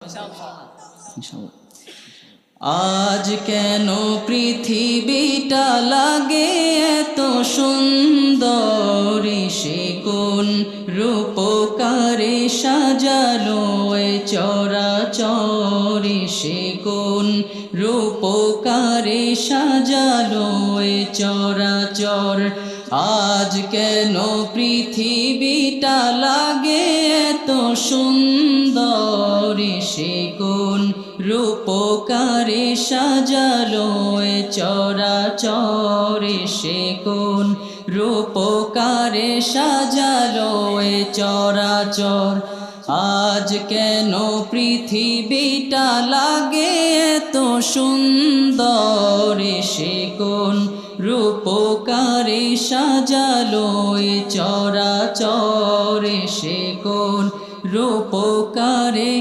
ইনশাআল্লাহ। আজ কেন পৃথিবীটা লাগে এত সুন্দর, সে কোন রূপকারে সাজালো এ চরাচর, সে কোন রূপকারে সাজালো এ চরাচর। আজ কেন পৃথিবীটা লাগে এত সুন্দর, সে কোন রূপকারে সাজালো এ চরাচর, সে কোন রূপকারে সাজালো এ চরাচর। আজ কেন পৃথিবীটা লাগে এত সুন্দর, সে কোন রূপকারে সাজালো এ চরাচর, সে কোন রূপকারে